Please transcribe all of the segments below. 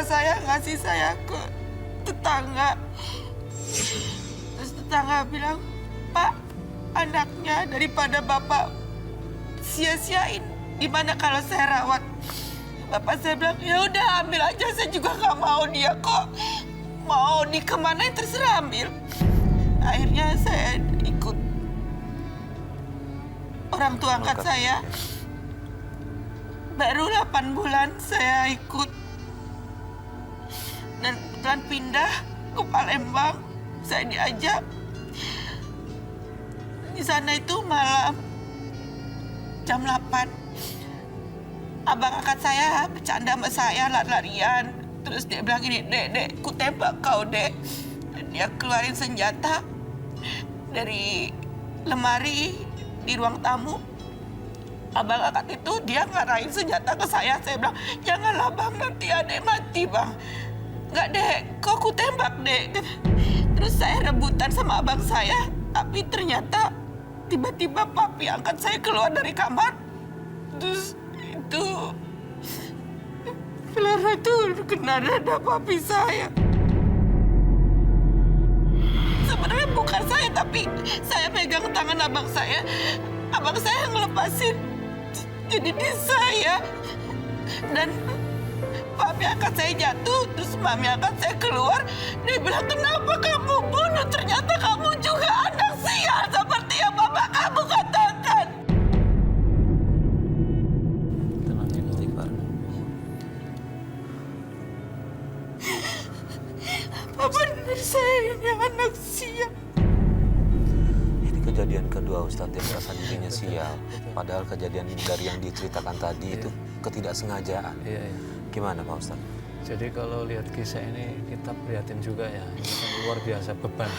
saya ngasih saya ke tetangga. Terus tetangga bilang, Pak, anaknya daripada Bapak sia-siain, gimana kalau saya rawat? Bapak saya bilang, ya udah ambil aja, saya juga nggak mau dia kok. Mau dikemanain terserah ambil. Akhirnya saya ikut orang tua angkat saya. Baru 8 bulan saya ikut. Dan kebetulan pindah ke Palembang. Saya diajak. Di sana itu malam jam 8. Abang angkat saya bercanda sama saya, lari-larian. Terus dia bilang gini, Dek, ku tembak kau, Dek. Dia keluarin senjata dari lemari di ruang tamu. Abang angkat itu dia ngarahin senjata ke saya. Saya bilang, janganlah Bang, nanti adek mati Bang. Enggak, Dek, kok ku tembak, Dek. Terus saya rebutan sama abang saya. Tapi ternyata tiba-tiba papi angkat saya keluar dari kamar. Terus itu peluru itu kena dada papi saya. Sebenarnya bukan saya, tapi saya pegang tangan abang saya. Abang saya ngelepasin jadi di saya. Dan papi angkat saya jatuh, terus mami angkat saya keluar. Dia bilang, kenapa kamu bunuh? Ternyata kamu juga anak sial seperti yang bapak kamu katakan. Tenang ya, Istighfar. Apa benar saya ini anak sial? Ini kejadian kedua Ustadz yang merasa dirinya sial. Padahal kejadian dari yang diceritakan tadi itu ketidaksengajaan. Iya. Gimana Pak Ustadz? Jadi kalau lihat kisah ini kita prihatin juga ya, ini kan luar biasa beban.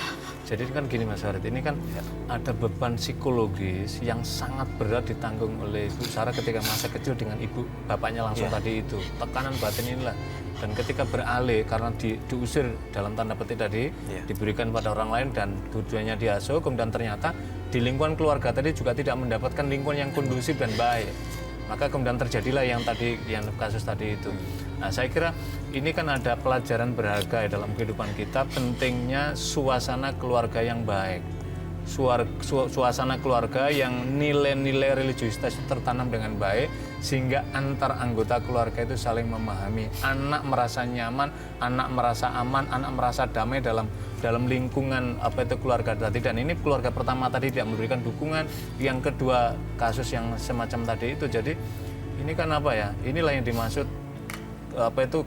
Jadi kan gini Mas Farid, ini kan ada beban psikologis yang sangat berat ditanggung oleh Ibu Sarah ketika masa kecil dengan ibu bapaknya langsung tadi itu. Tekanan batin inilah. Dan ketika beralih karena diusir dalam tanda petik tadi, diberikan pada orang lain dan tujuannya diasuh, kemudian ternyata di lingkungan keluarga tadi juga tidak mendapatkan lingkungan yang kondusif dan baik. Maka kemudian terjadilah yang kasus tadi itu. Nah, saya kira ini kan ada pelajaran berharga ya dalam kehidupan kita, pentingnya suasana keluarga yang baik. Suasana keluarga yang nilai-nilai religiusitas tertanam dengan baik, sehingga antar anggota keluarga itu saling memahami. Anak merasa nyaman, anak merasa aman, anak merasa damai dalam lingkungan keluarga tadi. Dan ini keluarga pertama tadi tidak memberikan dukungan, yang kedua kasus yang semacam tadi itu. Jadi ini kan inilah yang dimaksud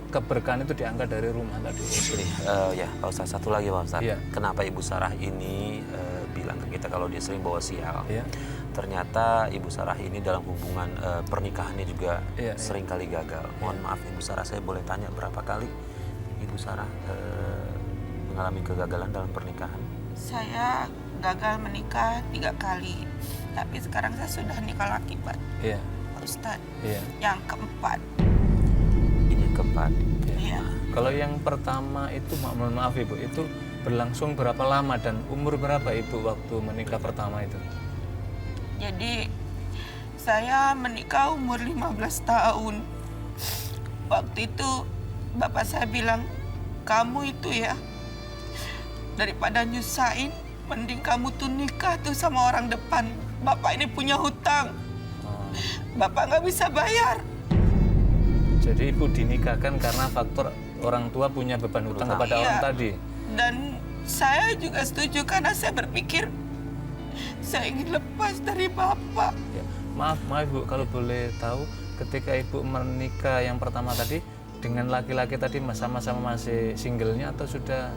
keberkahan itu diangkat dari rumah tadi. Ini ya Pak Ustadz, satu lagi Pak Ustadz. Iya. Kenapa Ibu Sarah ini bilang ke kita kalau dia sering bawa sial? Iya. Ternyata Ibu Sarah ini dalam hubungan pernikahannya juga sering kali gagal. Mohon maaf Ibu Sarah, saya boleh tanya berapa kali Ibu Sarah mengalami kegagalan dalam pernikahan? Saya gagal menikah 3 kali. Tapi sekarang saya sudah nikah laki, Pak. Iya. Pak Ustadz. Iya. Yang keempat. Ini yang keempat. Iya. Kalau yang pertama itu, mohon maaf Ibu, itu berlangsung berapa lama dan umur berapa Ibu waktu menikah pertama itu? Jadi saya menikah umur 15 tahun. Waktu itu bapak saya bilang, kamu itu ya, daripada nyusahin, mending kamu tuh nikah tuh sama orang depan. Bapak ini punya hutang. Bapak nggak bisa bayar. Jadi Ibu dinikahkan karena faktor orang tua punya beban hutang kepada orang tadi? Dan saya juga setuju karena saya berpikir saya ingin lepas dari Bapak. Ya. Maaf Ibu, kalau boleh tahu ketika Ibu menikah yang pertama tadi dengan laki-laki tadi sama-sama masih singlenya atau sudah?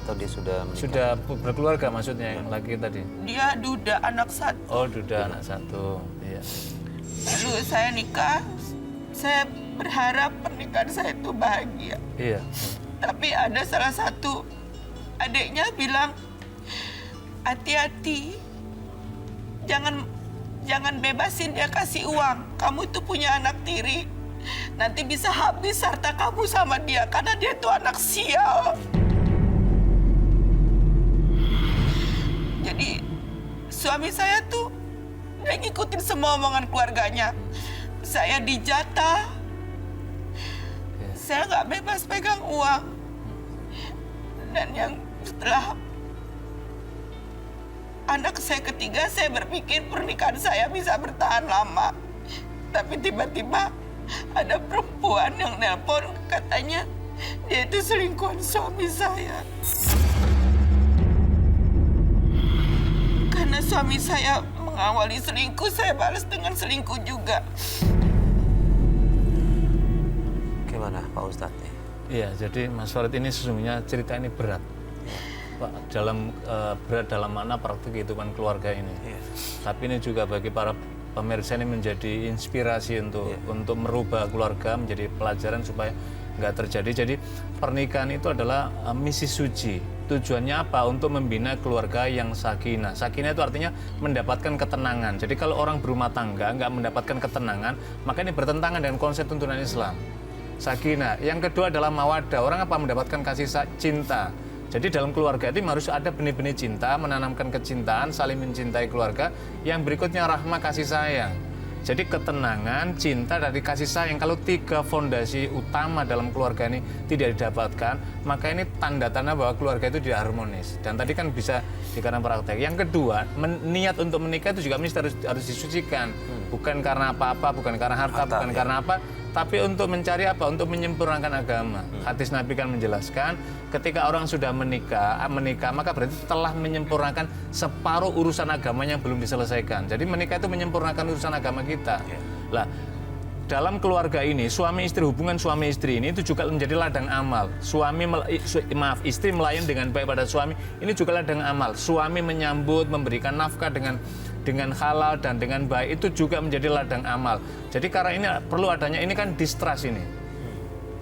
Atau dia sudah menikah? Sudah berkeluarga maksudnya yang laki tadi? Dia duda anak satu. Oh, duda anak satu. Iya. Lalu saya nikah, saya berharap pernikahan saya itu bahagia. Iya. Tapi ada salah satu adiknya bilang, hati-hati, jangan bebasin dia, kasih uang. Kamu itu punya anak tiri, nanti bisa habis harta kamu sama dia karena dia itu anak sial. Jadi suami saya tuh dia ngikutin semua omongan keluarganya. Saya dijatah. saya nggak bebas pegang uang. Dan yang setelah anak saya ketiga, saya berpikir pernikahan saya bisa bertahan lama. Tapi tiba-tiba ada perempuan yang nelpon, katanya dia itu selingkuhan suami saya. Karena suami saya mengawali selingkuh, saya balas dengan selingkuh juga. Gimana Pak Ustadz nih? Iya, jadi Mas Farid ini sesungguhnya cerita ini berat, Pak, berat dalam makna praktik kehidupan keluarga ini. Tapi ini juga bagi para pemirsa ini menjadi inspirasi untuk merubah keluarga menjadi pelajaran supaya nggak terjadi. Jadi pernikahan itu adalah misi suci. Tujuannya apa? Untuk membina keluarga yang sakinah. Sakinah itu artinya mendapatkan ketenangan. Jadi kalau orang berumah tangga nggak mendapatkan ketenangan, maka ini bertentangan dengan konsep tuntunan Islam. Sakinah. Yang kedua adalah mawaddah. Orang apa? Mendapatkan kasih cinta. Jadi dalam keluarga itu harus ada benih-benih cinta, menanamkan kecintaan, saling mencintai keluarga. Yang berikutnya rahmah, kasih sayang. Jadi ketenangan, cinta, dari kasih sayang. Kalau 3 fondasi utama dalam keluarga ini tidak didapatkan, maka ini tanda-tanda bahwa keluarga itu tidak harmonis. Dan tadi kan bisa dikatakan praktek. Yang kedua, niat untuk menikah itu juga mesti harus disucikan. Bukan karena apa-apa, bukan karena harta, bukan karena apa, tapi untuk mencari apa? Untuk menyempurnakan agama. Hadis Nabi kan menjelaskan, ketika orang sudah menikah, maka berarti telah menyempurnakan separuh urusan agamanya yang belum diselesaikan. Jadi menikah itu menyempurnakan urusan agama kita. Lah, dalam keluarga ini, hubungan suami istri ini itu juga menjadi ladang amal. Istri melayan dengan baik pada suami, ini juga ladang amal. Suami menyambut, memberikan nafkah dengan halal dan dengan baik, itu juga menjadi ladang amal. Jadi karena ini perlu adanya, ini kan distrust ini.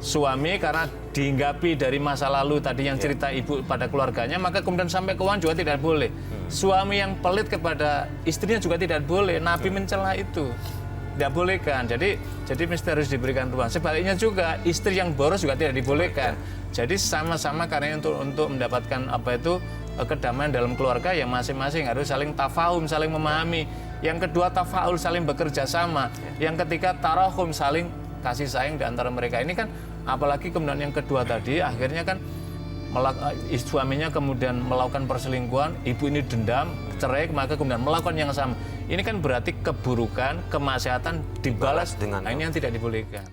Suami karena dihinggapi dari masa lalu tadi yang cerita ibu pada keluarganya, maka kemudian sampai ke uang juga tidak boleh. Suami yang pelit kepada istrinya juga tidak boleh. Nabi mencela itu. Tidak bolehkan. Jadi mesti harus diberikan ruang. Sebaliknya juga istri yang boros juga tidak dibolehkan. Jadi sama-sama karena untuk mendapatkan kedamaian dalam keluarga yang masing-masing harus saling tafahum, saling memahami. Yang kedua tafaul, saling bekerja sama. Yang ketiga tarahum, saling kasih sayang di antara mereka. Ini kan apalagi kemudian yang kedua tadi akhirnya kan suaminya kemudian melakukan perselingkuhan, ibu ini dendam, cerai, maka kemudian melakukan yang sama. Ini kan berarti keburukan, kemaksiatan dibalas dengan ini yang tidak dibolehkan.